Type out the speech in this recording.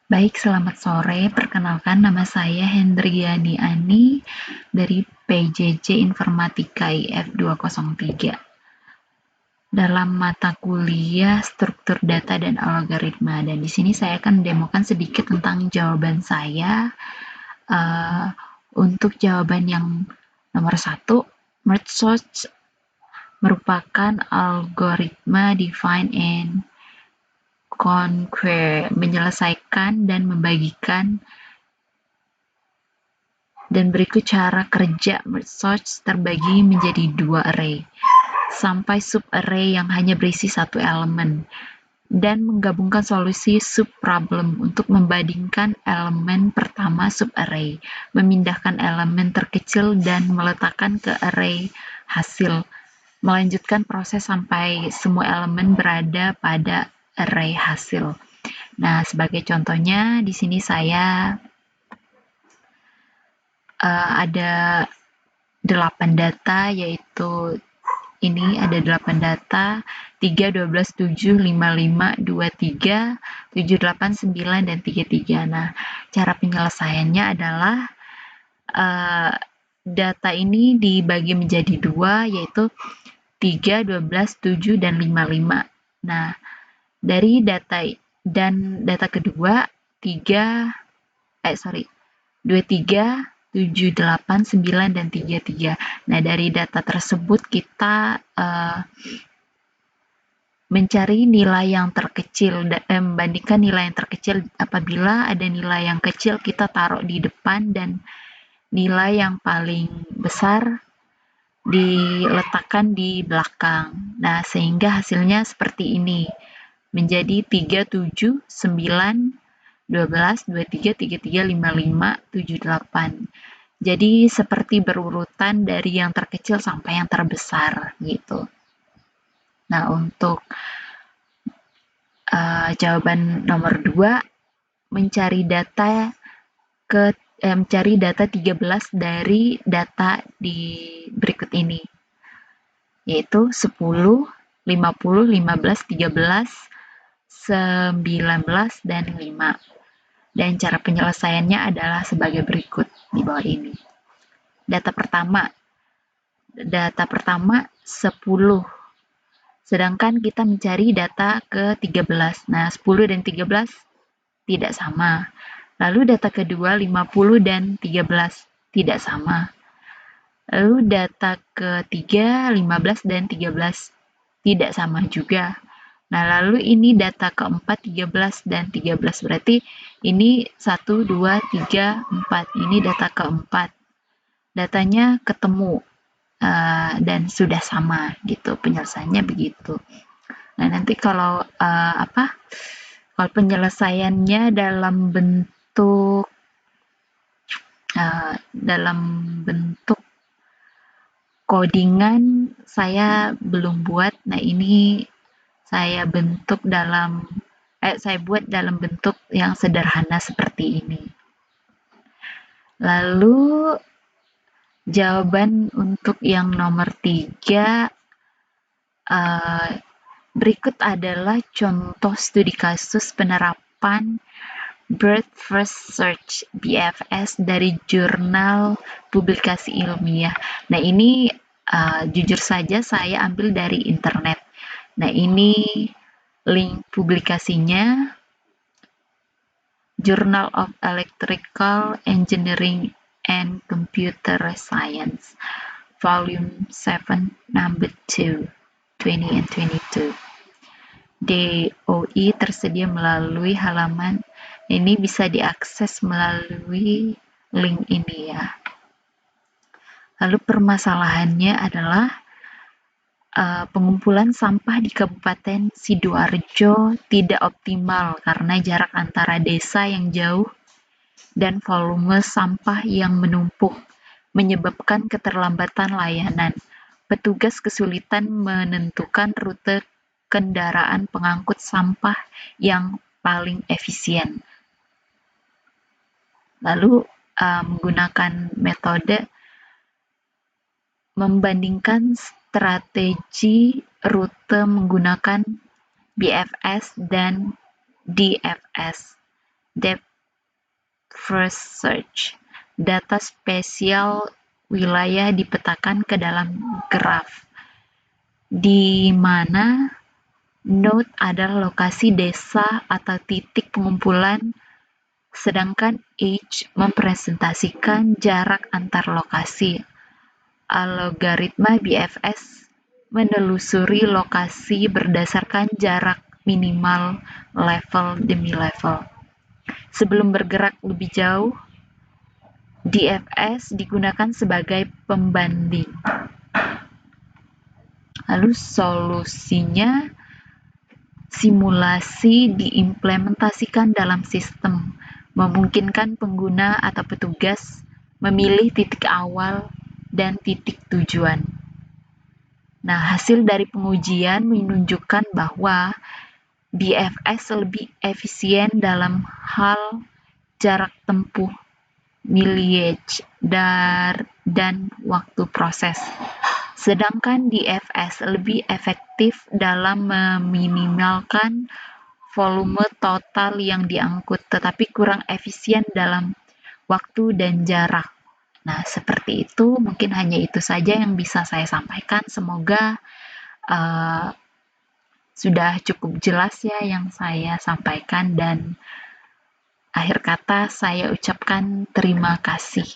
Baik, selamat sore. Perkenalkan, nama saya Hendriani Ani dari PJJ Informatika IF 203. Dalam mata kuliah struktur data dan algoritma, dan di sini saya akan mendemokan sedikit tentang jawaban saya. Uh, untuk jawaban yang nomor 1, merge search merupakan algoritma define and conquer, menyelesaikan dan membagikan. Dan berikut cara kerja merge search terbagi menjadi 2 array, sampai sub-array yang hanya berisi satu elemen, dan menggabungkan solusi sub-problem untuk membandingkan elemen pertama sub-array, memindahkan elemen terkecil dan meletakkan ke array hasil, melanjutkan proses sampai semua elemen berada pada array hasil. Nah, sebagai contohnya, di sini saya ada 8 data, yaitu ini ada 8 data, 3, 12, 7, 5, 5, 2, 3, 7, 8, 9, dan 3, 3. Nah, cara penyelesaiannya adalah data ini dibagi menjadi 2, yaitu 3, 12, 7, dan 5, 5. Nah, dari data kedua, 2, 3, 7, 8, 9, dan 3, 3. Nah, dari data tersebut kita mencari nilai yang terkecil, membandingkan nilai yang terkecil. Apabila ada nilai yang kecil, kita taruh di depan, dan nilai yang paling besar diletakkan di belakang. Nah, sehingga hasilnya seperti ini. Menjadi 3, 7, 9, 12, 23, 33, 55, 78. Jadi seperti berurutan dari yang terkecil sampai yang terbesar gitu. Nah, untuk jawaban nomor 2, mencari data 13 dari data di berikut ini, yaitu 10, 50, 15, 13, 19, dan 5. Dan cara penyelesaiannya adalah sebagai berikut di bawah ini. Data pertama 10. Sedangkan kita mencari data ke 13. Nah, 10 dan 13 tidak sama. Lalu data kedua 50 dan 13 tidak sama. Lalu data ketiga 15 dan 13 tidak sama juga. Nah, lalu ini data keempat 13 dan 13, berarti ini 1, 2, 3, 4. Ini data keempat. Datanya ketemu dan sudah sama gitu, penyelesaiannya begitu. Nah, nanti kalau kalau penyelesaiannya dalam bentuk codingan, saya belum buat. Nah, ini saya buat dalam bentuk yang sederhana seperti ini. Lalu jawaban untuk yang nomor 3, berikut adalah contoh studi kasus penerapan Breadth First Search (BFS) dari jurnal publikasi ilmiah. Nah, ini jujur saja saya ambil dari internet. Nah, ini link publikasinya, Journal of Electrical Engineering and Computer Science, Volume 7, Number 2, 20 and 22. DOI tersedia melalui halaman ini, bisa diakses melalui link ini ya. Lalu permasalahannya adalah pengumpulan sampah di Kabupaten Sidoarjo tidak optimal karena jarak antara desa yang jauh dan volume sampah yang menumpuk, menyebabkan keterlambatan layanan. Petugas kesulitan menentukan rute kendaraan pengangkut sampah yang paling efisien. Lalu menggunakan metode membandingkan strategi rute menggunakan BFS dan DFS. Depth first search. Data spesial wilayah dipetakan ke dalam graf, di mana node adalah lokasi desa atau titik pengumpulan, sedangkan edge mempresentasikan jarak antar lokasi. Algoritma BFS menelusuri lokasi berdasarkan jarak minimal level demi level. Sebelum bergerak lebih jauh, DFS digunakan sebagai pembanding. Lalu solusinya, simulasi diimplementasikan dalam sistem, memungkinkan pengguna atau petugas memilih titik awal dan titik tujuan. Nah, hasil dari pengujian menunjukkan bahwa BFS lebih efisien dalam hal jarak tempuh, mileage, dan waktu proses. Sedangkan DFS lebih efektif dalam meminimalkan volume total yang diangkut, tetapi kurang efisien dalam waktu dan jarak. Nah, seperti itu, mungkin hanya itu saja yang bisa saya sampaikan. Semoga sudah cukup jelas ya yang saya sampaikan, dan akhir kata saya ucapkan terima kasih.